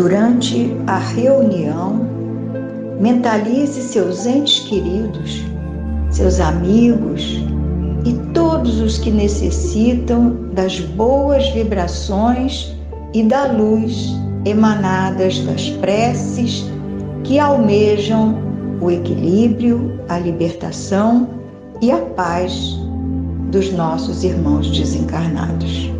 Durante a reunião, mentalize seus entes queridos, seus amigos e todos os que necessitam das boas vibrações e da luz emanadas das preces que almejam o equilíbrio, a libertação e a paz dos nossos irmãos desencarnados.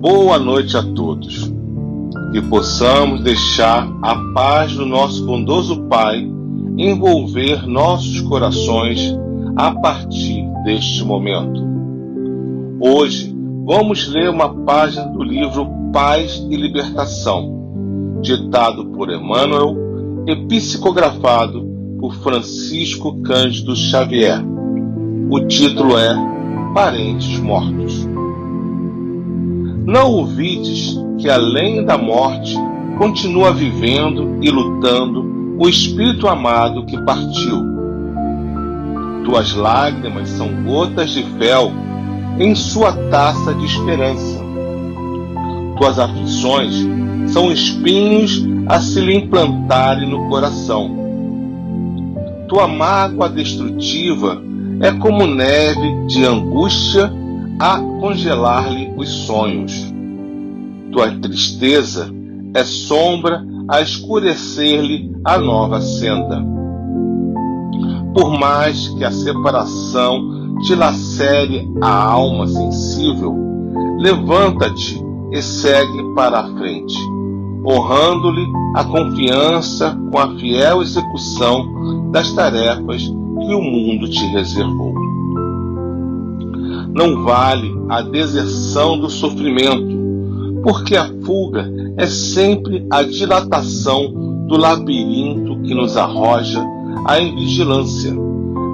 Boa noite a todos. Que possamos deixar a paz do nosso bondoso Pai envolver nossos corações a partir deste momento. Hoje vamos ler uma página do livro Paz e Libertação, ditado por Emmanuel e psicografado por Francisco Cândido Xavier. O título é Parentes Mortos. Não ouvides que além da morte continua vivendo e lutando o espírito amado que partiu. Tuas lágrimas são gotas de fel em sua taça de esperança. Tuas aflições são espinhos a se lhe implantarem no coração. Tua mágoa destrutiva é como neve de angústia a congelar-lhe os sonhos. Tua tristeza é sombra a escurecer-lhe a nova senda. Por mais que a separação te lacere a alma sensível, levanta-te e segue para a frente, honrando-lhe a confiança com a fiel execução das tarefas que o mundo te reservou. Não vale a deserção do sofrimento, porque a fuga é sempre a dilatação do labirinto que nos arroja a invigilância,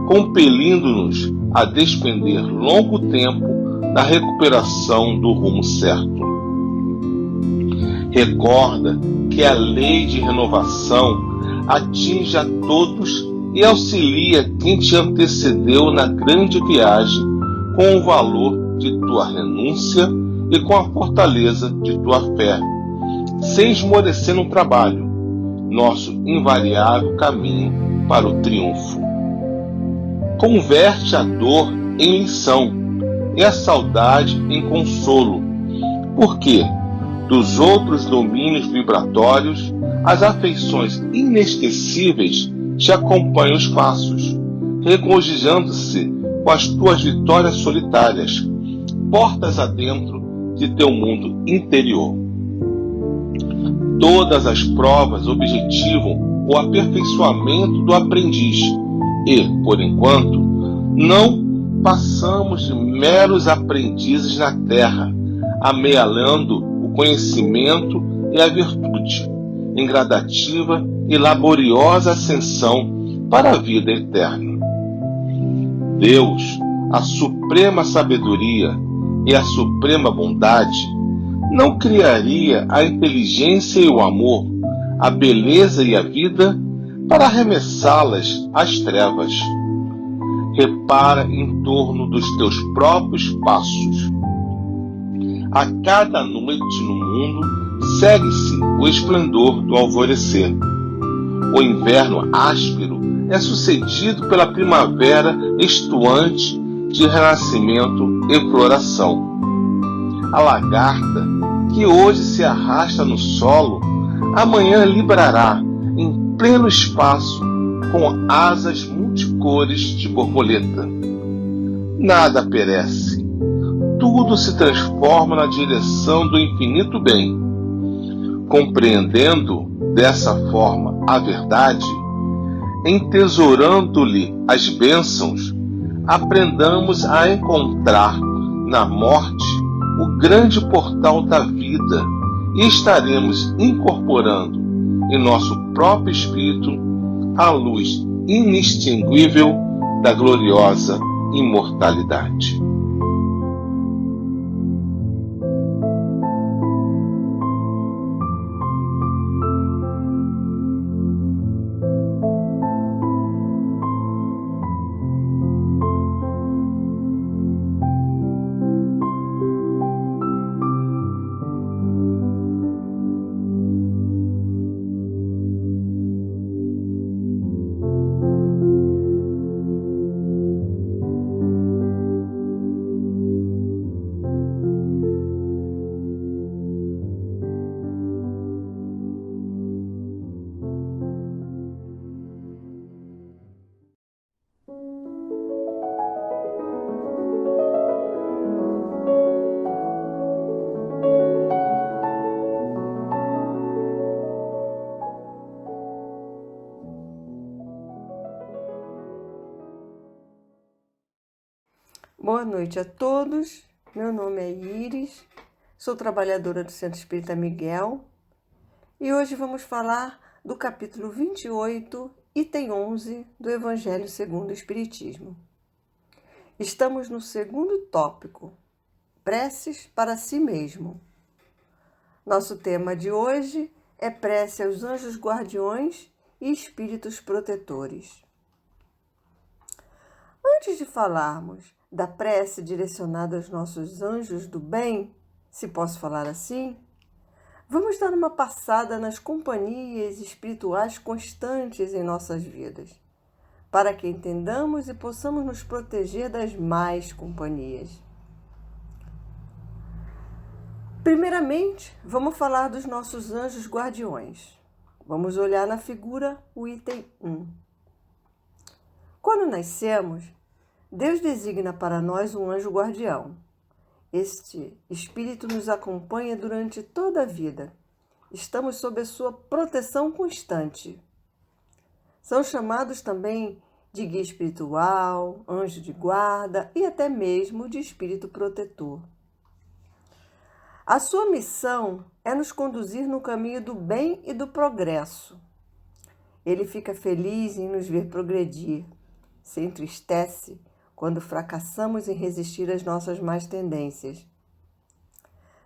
compelindo-nos a despender longo tempo na recuperação do rumo certo. Recorda que a lei de renovação atinge a todos e auxilia quem te antecedeu na grande viagem com o valor de tua renúncia e com a fortaleza de tua fé, sem esmorecer no trabalho, nosso invariável caminho para o triunfo. Converte a dor em lição e a saudade em consolo, porque dos outros domínios vibratórios, as afeições inesquecíveis te acompanham os passos, regozijando-se com as tuas vitórias solitárias, portas adentro de teu mundo interior. Todas as provas objetivam o aperfeiçoamento do aprendiz e, por enquanto, não passamos de meros aprendizes na terra, amealhando o conhecimento e a virtude, em gradativa e laboriosa ascensão para a vida eterna. Deus, a suprema sabedoria e a suprema bondade, não criaria a inteligência e o amor, a beleza e a vida para arremessá-las às trevas. Repara em torno dos teus próprios passos. A cada noite no mundo segue-se o esplendor do alvorecer. O inverno áspero é sucedido pela primavera estuante de renascimento e floração. A lagarta, que hoje se arrasta no solo, amanhã librará em pleno espaço com asas multicores de borboleta. Nada perece, tudo se transforma na direção do infinito bem. Compreendendo dessa forma a verdade, entesourando-lhe as bênçãos, aprendamos a encontrar na morte o grande portal da vida e estaremos incorporando em nosso próprio espírito a luz inextinguível da gloriosa imortalidade. noite a todos. Meu nome é Iris, sou trabalhadora do Centro Espírita Miguel e hoje vamos falar do capítulo 28, item 11 do Evangelho segundo o Espiritismo. Estamos no segundo tópico, preces para si mesmo. Nosso tema de hoje é prece aos anjos guardiões e espíritos protetores. Antes de falarmos da prece direcionada aos nossos anjos do bem, se posso falar assim, vamos dar uma passada nas companhias espirituais constantes em nossas vidas, para que entendamos e possamos nos proteger das más companhias. Primeiramente, vamos falar dos nossos anjos guardiões. Vamos olhar na figura o item 1. Quando nascemos, Deus designa para nós um anjo guardião. Este espírito nos acompanha durante toda a vida. Estamos sob a sua proteção constante. São chamados também de guia espiritual, anjo de guarda e até mesmo de espírito protetor. A sua missão é nos conduzir no caminho do bem e do progresso. Ele fica feliz em nos ver progredir, se entristece quando fracassamos em resistir às nossas más tendências.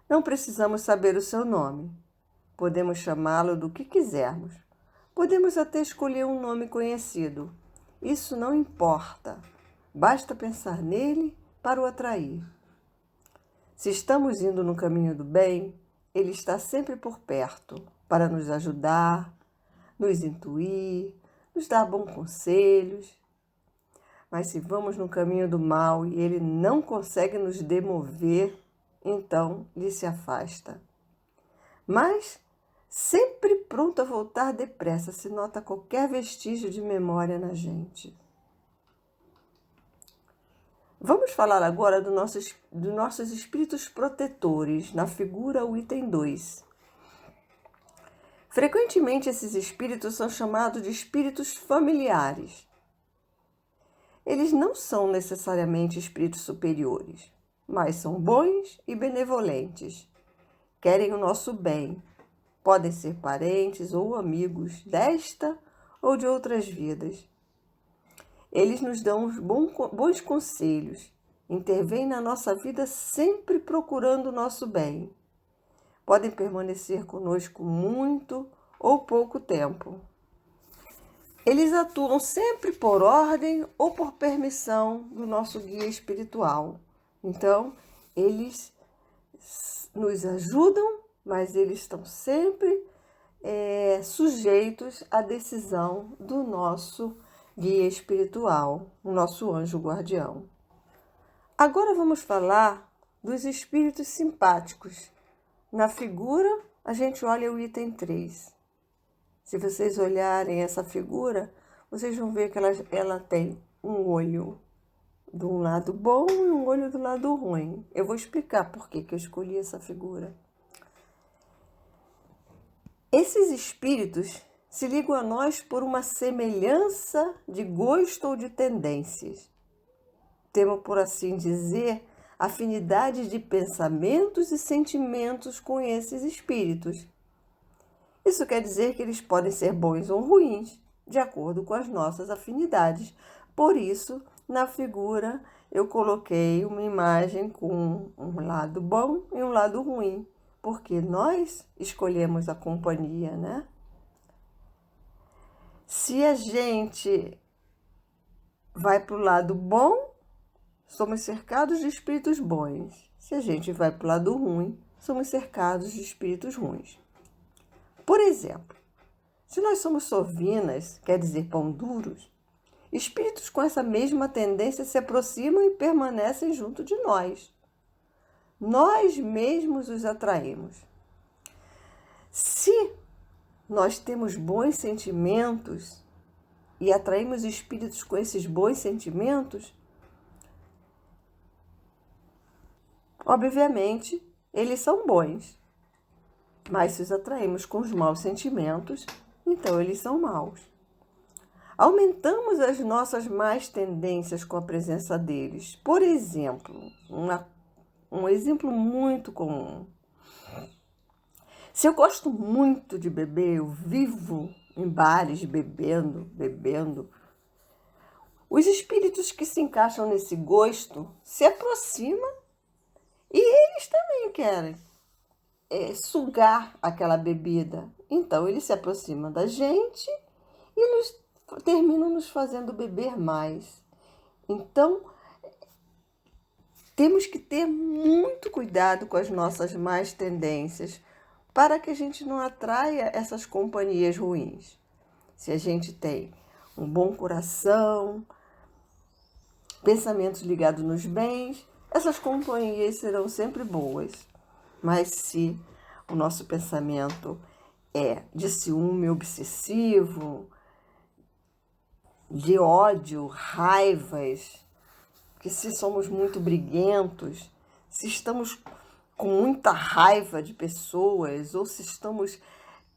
Não precisamos saber o seu nome. Podemos chamá-lo do que quisermos. Podemos até escolher um nome conhecido. Isso não importa. Basta pensar nele para o atrair. Se estamos indo no caminho do bem, ele está sempre por perto para nos ajudar, nos intuir, nos dar bons conselhos. Mas se vamos no caminho do mal e ele não consegue nos demover, então ele se afasta. Mas sempre pronto a voltar depressa se nota qualquer vestígio de memória na gente. Vamos falar agora dos nossos espíritos protetores, na figura o item 2. Frequentemente esses espíritos são chamados de espíritos familiares. Eles não são necessariamente espíritos superiores, mas são bons e benevolentes. Querem o nosso bem. Podem ser parentes ou amigos desta ou de outras vidas. Eles nos dão bons conselhos, intervêm na nossa vida sempre procurando o nosso bem. Podem permanecer conosco muito ou pouco tempo. Eles atuam sempre por ordem ou por permissão do nosso guia espiritual. Então, eles nos ajudam, mas eles estão sempre sujeitos à decisão do nosso guia espiritual, o nosso anjo guardião. Agora vamos falar dos espíritos simpáticos. Na figura, a gente olha o item 3. Se vocês olharem essa figura, vocês vão ver que ela tem um olho de um lado bom e um olho do lado ruim. Eu vou explicar por que eu escolhi essa figura. Esses espíritos se ligam a nós por uma semelhança de gosto ou de tendências. Temos, por assim dizer, afinidade de pensamentos e sentimentos com esses espíritos. Isso quer dizer que eles podem ser bons ou ruins, de acordo com as nossas afinidades. Por isso, na figura, eu coloquei uma imagem com um lado bom e um lado ruim, porque nós escolhemos a companhia, né? Se a gente vai para o lado bom, somos cercados de espíritos bons. Se a gente vai para o lado ruim, somos cercados de espíritos ruins. Por exemplo, se nós somos sovinas, quer dizer pão duros, espíritos com essa mesma tendência se aproximam e permanecem junto de nós. Nós mesmos os atraímos. Se nós temos bons sentimentos e atraímos espíritos com esses bons sentimentos, obviamente, eles são bons. Mas se os atraímos com os maus sentimentos, então eles são maus. aumentamos as nossas más tendências com a presença deles. Por exemplo, um exemplo muito comum. Se eu gosto muito de beber, eu vivo em bares bebendo, os espíritos que se encaixam nesse gosto se aproximam e eles também querem sugar aquela bebida. Então, eles se aproximam da gente e terminam nos fazendo beber mais. Então, temos que ter muito cuidado com as nossas más tendências para que a gente não atraia essas companhias ruins. Se a gente tem um bom coração, pensamentos ligados nos bens, essas companhias serão sempre boas. Mas se o nosso pensamento é de ciúme obsessivo, de ódio, raivas, que se somos muito briguentos, se estamos com muita raiva de pessoas, ou se estamos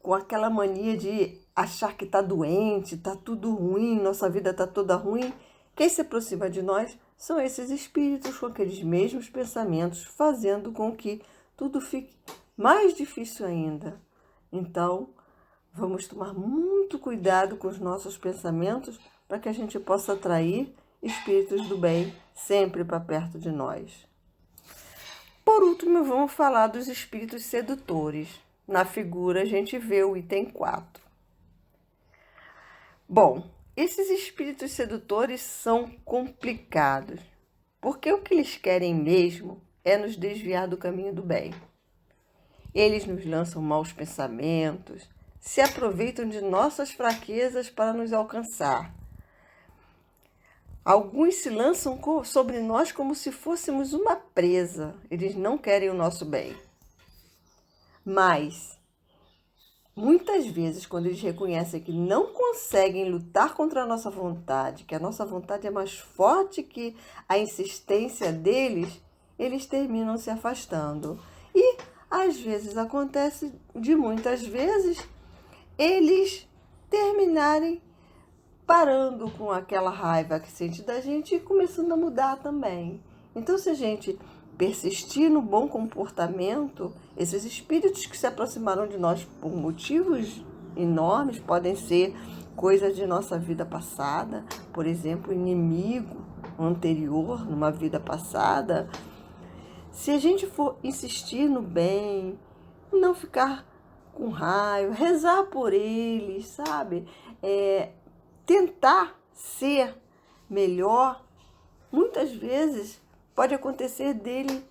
com aquela mania de achar que está doente, está tudo ruim, nossa vida está toda ruim, quem se aproxima de nós são esses espíritos com aqueles mesmos pensamentos, fazendo com que tudo fique mais difícil ainda. Então, vamos tomar muito cuidado com os nossos pensamentos para que a gente possa atrair espíritos do bem sempre para perto de nós. Por último, vamos falar dos espíritos sedutores. Na figura, a gente vê o item 4. Bom, esses espíritos sedutores são complicados, porque o que eles querem mesmo é nos desviar do caminho do bem. Eles nos lançam maus pensamentos, se aproveitam de nossas fraquezas para nos alcançar. Alguns se lançam sobre nós como se fôssemos uma presa. Eles não querem o nosso bem. Mas, muitas vezes, quando eles reconhecem que não conseguem lutar contra a nossa vontade, que a nossa vontade é mais forte que a insistência deles, eles terminam se afastando. E, às vezes, acontece de muitas vezes, eles terminarem parando com aquela raiva que sente da gente e começando a mudar também. Então, se a gente persistir no bom comportamento, esses espíritos que se aproximaram de nós por motivos enormes, podem ser coisas de nossa vida passada, por exemplo, inimigo anterior numa vida passada. Se a gente for insistir no bem, não ficar com raiva, rezar por eles, sabe? Tentar ser melhor, muitas vezes pode acontecer dele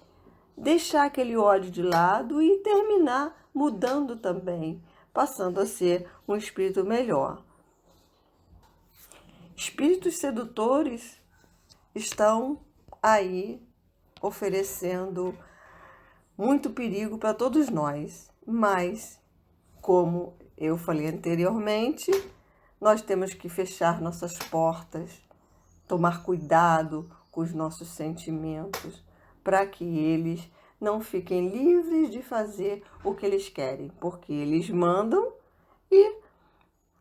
deixar aquele ódio de lado e terminar mudando também, passando a ser um espírito melhor. Espíritos sedutores estão aí oferecendo muito perigo para todos nós, mas, como eu falei anteriormente, nós temos que fechar nossas portas, tomar cuidado com os nossos sentimentos, para que eles não fiquem livres de fazer o que eles querem, porque eles mandam e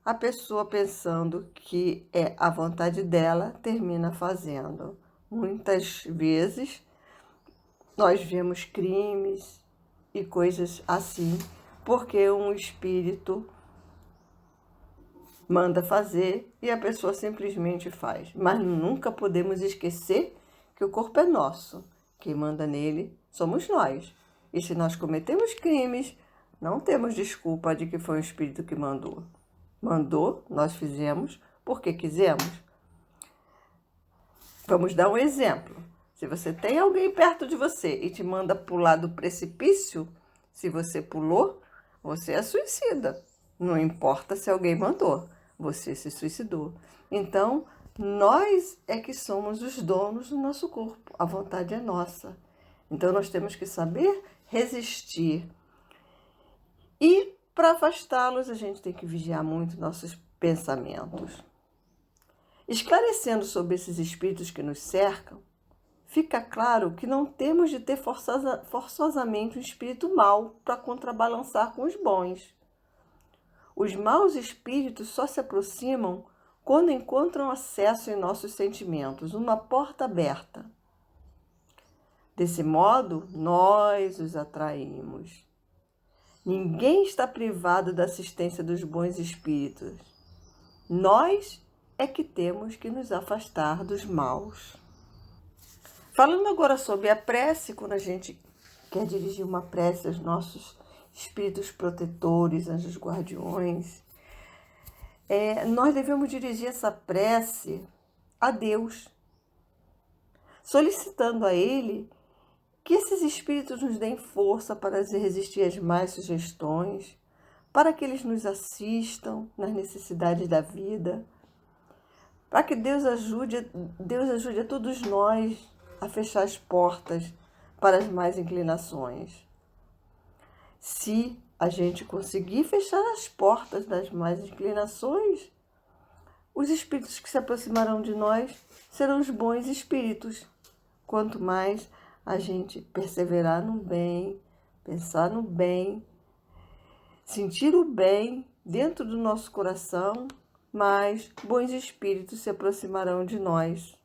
a pessoa, pensando que é a vontade dela, termina fazendo. Muitas vezes nós vemos crimes e coisas assim, porque um espírito manda fazer e a pessoa simplesmente faz. Mas nunca podemos esquecer que o corpo é nosso. Quem manda nele somos nós. E se nós cometemos crimes, não temos desculpa de que foi o espírito que mandou. Mandou, nós fizemos porque quisemos. Vamos dar um exemplo. Se você tem alguém perto de você e te manda pular do precipício, se você pulou, você é suicida. Não importa se alguém mandou, você se suicidou. Então, nós é que somos os donos do nosso corpo. A vontade é nossa. Então, nós temos que saber resistir. E, para afastá-los, a gente tem que vigiar muito nossos pensamentos. Esclarecendo sobre esses espíritos que nos cercam, fica claro que não temos de ter forçosamente um espírito mau para contrabalançar com os bons. Os maus espíritos só se aproximam quando encontram acesso em nossos sentimentos, uma porta aberta. Desse modo, nós os atraímos. Ninguém está privado da assistência dos bons espíritos. Nós é que temos que nos afastar dos maus. Falando agora sobre a prece, quando a gente quer dirigir uma prece aos nossos espíritos protetores, anjos guardiões, nós devemos dirigir essa prece a Deus, solicitando a Ele que esses espíritos nos deem força para resistir às más sugestões, para que eles nos assistam nas necessidades da vida, para que Deus ajude a todos nós a fechar as portas para as más inclinações. Se a gente conseguir fechar as portas das más inclinações, os espíritos que se aproximarão de nós serão os bons espíritos. Quanto mais a gente perseverar no bem, pensar no bem, sentir o bem dentro do nosso coração, mais bons espíritos se aproximarão de nós.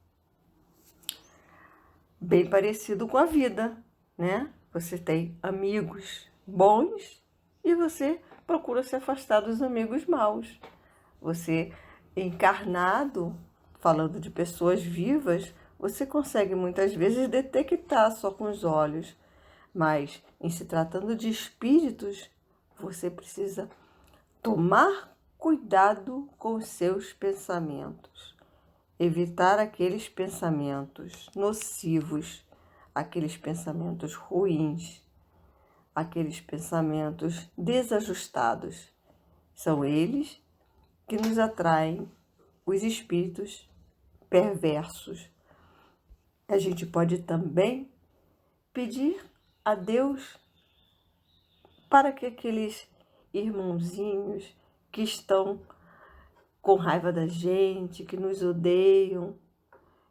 Bem parecido com a vida, né? Você tem amigos bons e você procura se afastar dos amigos maus. Você, encarnado, falando de pessoas vivas, você consegue muitas vezes detectar só com os olhos, mas em se tratando de espíritos, você precisa tomar cuidado com os seus pensamentos, evitar aqueles pensamentos nocivos, aqueles pensamentos ruins, aqueles pensamentos desajustados. São eles que nos atraem, os espíritos perversos. A gente pode também pedir a Deus para que aqueles irmãozinhos que estão com raiva da gente, que nos odeiam,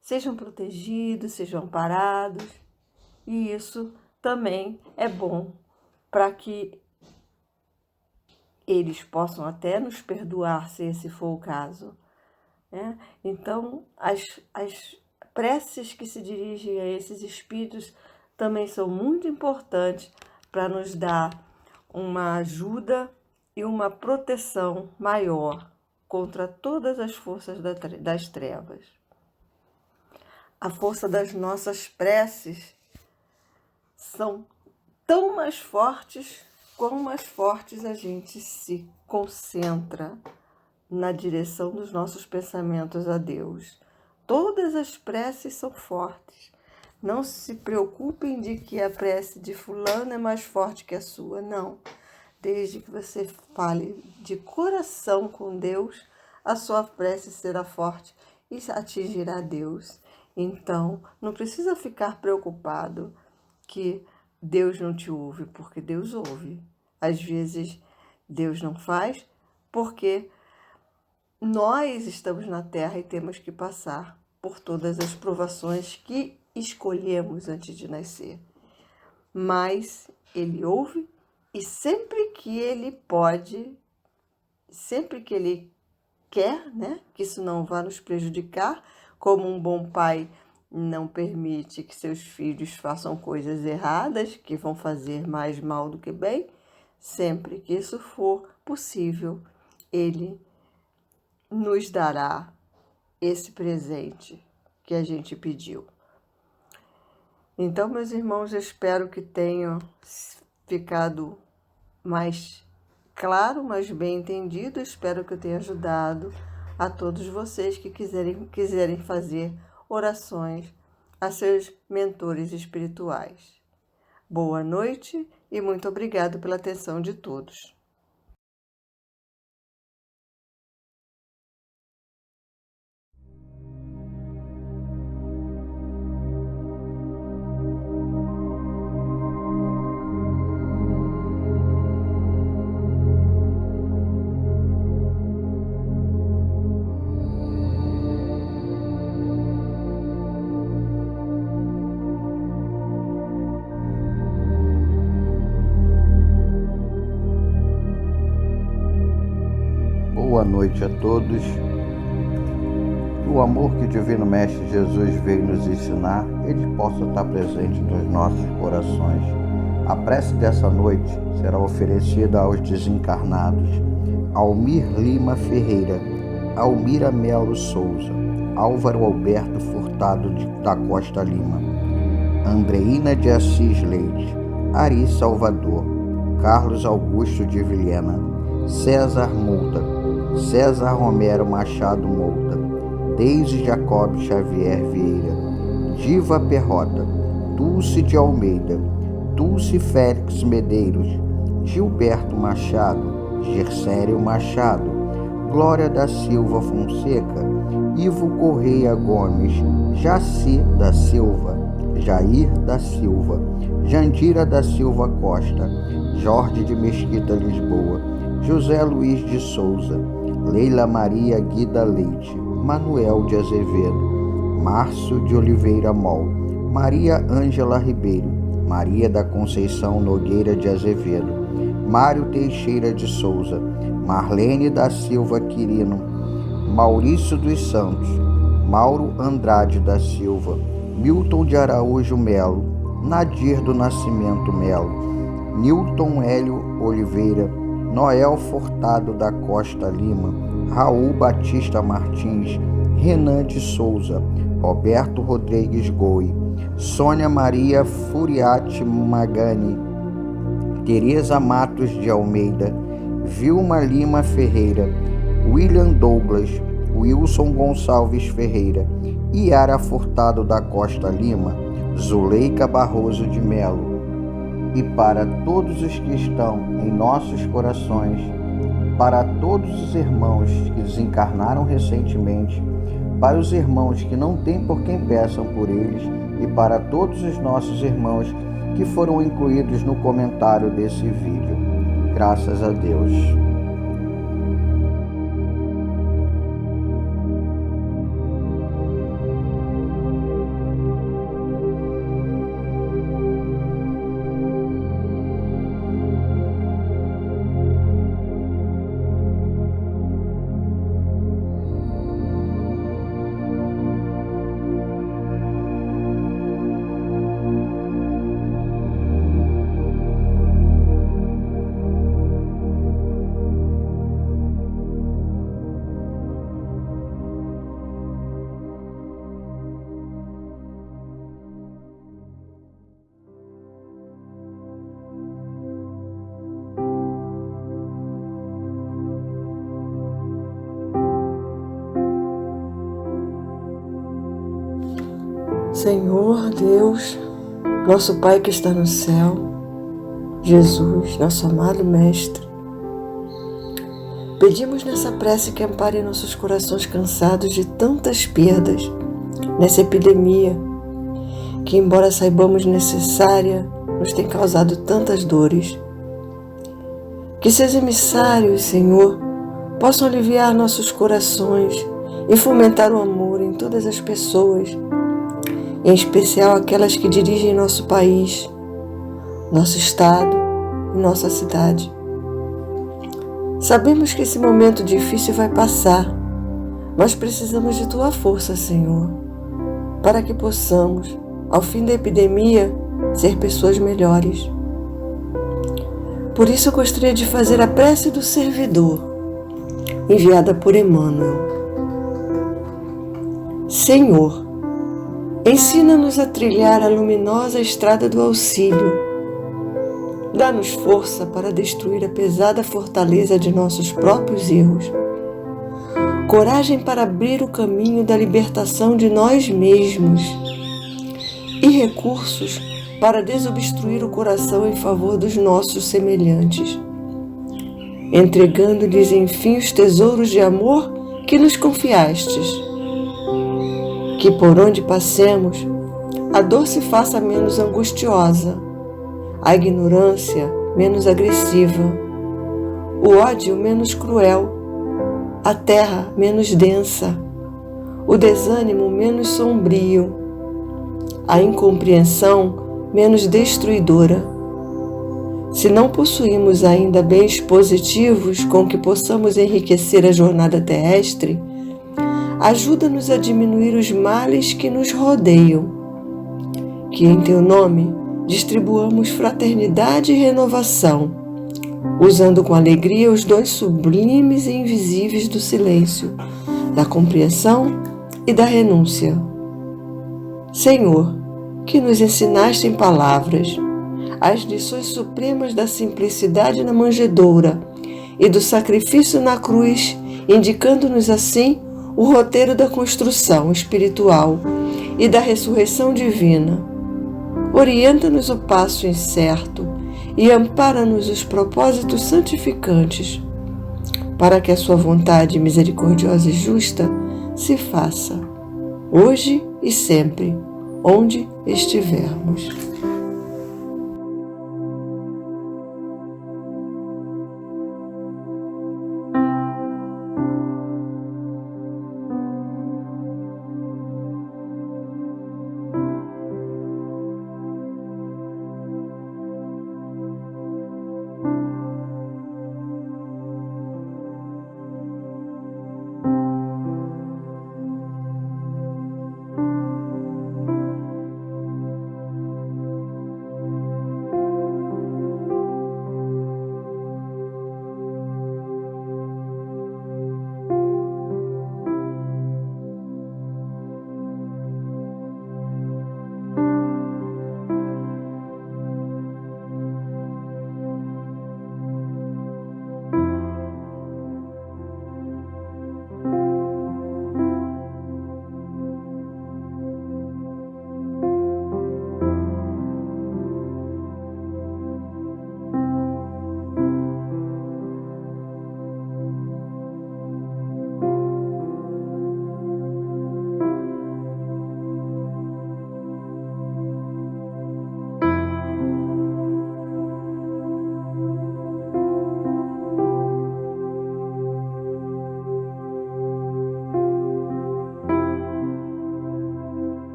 sejam protegidos, sejam amparados. E isso também é bom para que eles possam até nos perdoar, se esse for o caso, né? Então, as preces que se dirigem a esses espíritos também são muito importantes para nos dar uma ajuda e uma proteção maior contra todas as forças das trevas. A força das nossas preces são tão mais fortes quão mais fortes a gente se concentra na direção dos nossos pensamentos a Deus. Todas as preces são fortes. Não se preocupem de que a prece de fulano é mais forte que a sua. Não. Desde que você fale de coração com Deus, a sua prece será forte e atingirá Deus. Então, não precisa ficar preocupado que Deus não te ouve, porque Deus ouve. Às vezes, Deus não faz porque nós estamos na Terra e temos que passar por todas as provações que escolhemos antes de nascer. Mas Ele ouve e sempre que Ele pode, sempre que Ele quer, né, que isso não vá nos prejudicar, como um bom pai não permite que seus filhos façam coisas erradas, que vão fazer mais mal do que bem, sempre que isso for possível, Ele nos dará esse presente que a gente pediu. Então, meus irmãos, eu espero que tenham ficado mais claro, mais bem entendido. Espero que eu tenha ajudado a todos vocês que quiserem fazer orações a seus mentores espirituais. Boa noite e muito obrigado pela atenção de todos. Boa noite a todos. que o amor que o Divino Mestre Jesus veio nos ensinar, ele possa estar presente nos nossos corações. A prece dessa noite será oferecida aos desencarnados: Almir Lima Ferreira, Almira Melo Souza, Álvaro Alberto Furtado da Costa Lima, Andreina de Assis Leite, Ari Salvador, Carlos Augusto de Vilhena, César Multa, César Romero Machado Multa, Deise Jacob Xavier Vieira, Diva Perrota, Dulce de Almeida, Dulce Félix Medeiros, Gilberto Machado, Gersério Machado, Glória da Silva Fonseca, Ivo Correia Gomes, Jaci da Silva, Jair da Silva, Jandira da Silva Costa, Jorge de Mesquita Lisboa, José Luiz de Souza, Leila Maria Guida Leite, Manuel de Azevedo, Márcio de Oliveira Mol, Maria Ângela Ribeiro, Maria da Conceição Nogueira de Azevedo, Mário Teixeira de Souza, Marlene da Silva Quirino, Maurício dos Santos, Mauro Andrade da Silva, Milton de Araújo Melo, Nadir do Nascimento Melo, Nilton Hélio Oliveira, Noel Furtado da Costa Lima, Raul Batista Martins, Renan de Souza, Roberto Rodrigues Goi, Sônia Maria Furiati Magani, Tereza Matos de Almeida, Vilma Lima Ferreira, William Douglas, Wilson Gonçalves Ferreira, Iara Furtado da Costa Lima, Zuleika Barroso de Melo. E para todos os que estão em nossos corações, para todos os irmãos que desencarnaram recentemente, para os irmãos que não têm por quem peçam por eles e para todos os nossos irmãos que foram incluídos no comentário desse vídeo. Graças a Deus. Senhor Deus, nosso Pai que está no céu, Jesus, nosso amado Mestre, pedimos nessa prece que ampare nossos corações cansados de tantas perdas nessa epidemia, que, embora saibamos necessária, nos tem causado tantas dores. Que seus emissários, Senhor, possam aliviar nossos corações e fomentar o amor em todas as pessoas, em especial aquelas que dirigem nosso país, nosso estado e nossa cidade. Sabemos que esse momento difícil vai passar, mas precisamos de Tua força, Senhor, para que possamos, ao fim da epidemia, ser pessoas melhores. Por isso eu gostaria de fazer a prece do servidor, enviada por Emmanuel. Senhor, ensina-nos a trilhar a luminosa estrada do auxílio. Dá-nos força para destruir a pesada fortaleza de nossos próprios erros. Coragem para abrir o caminho da libertação de nós mesmos. E recursos para desobstruir o coração em favor dos nossos semelhantes. Entregando-lhes, enfim, os tesouros de amor que nos confiastes. Que por onde passemos, a dor se faça menos angustiosa, a ignorância menos agressiva, o ódio menos cruel, a terra menos densa, o desânimo menos sombrio, a incompreensão menos destruidora. Se não possuímos ainda bens positivos com que possamos enriquecer a jornada terrestre, ajuda-nos a diminuir os males que nos rodeiam. Que em Teu nome distribuamos fraternidade e renovação, usando com alegria os dons sublimes e invisíveis do silêncio, da compreensão e da renúncia. Senhor, que nos ensinaste em palavras as lições supremas da simplicidade na manjedoura e do sacrifício na cruz, indicando-nos assim o roteiro da construção espiritual e da ressurreição divina. Orienta-nos o passo incerto e ampara-nos os propósitos santificantes, para que a sua vontade misericordiosa e justa se faça, hoje e sempre, onde estivermos.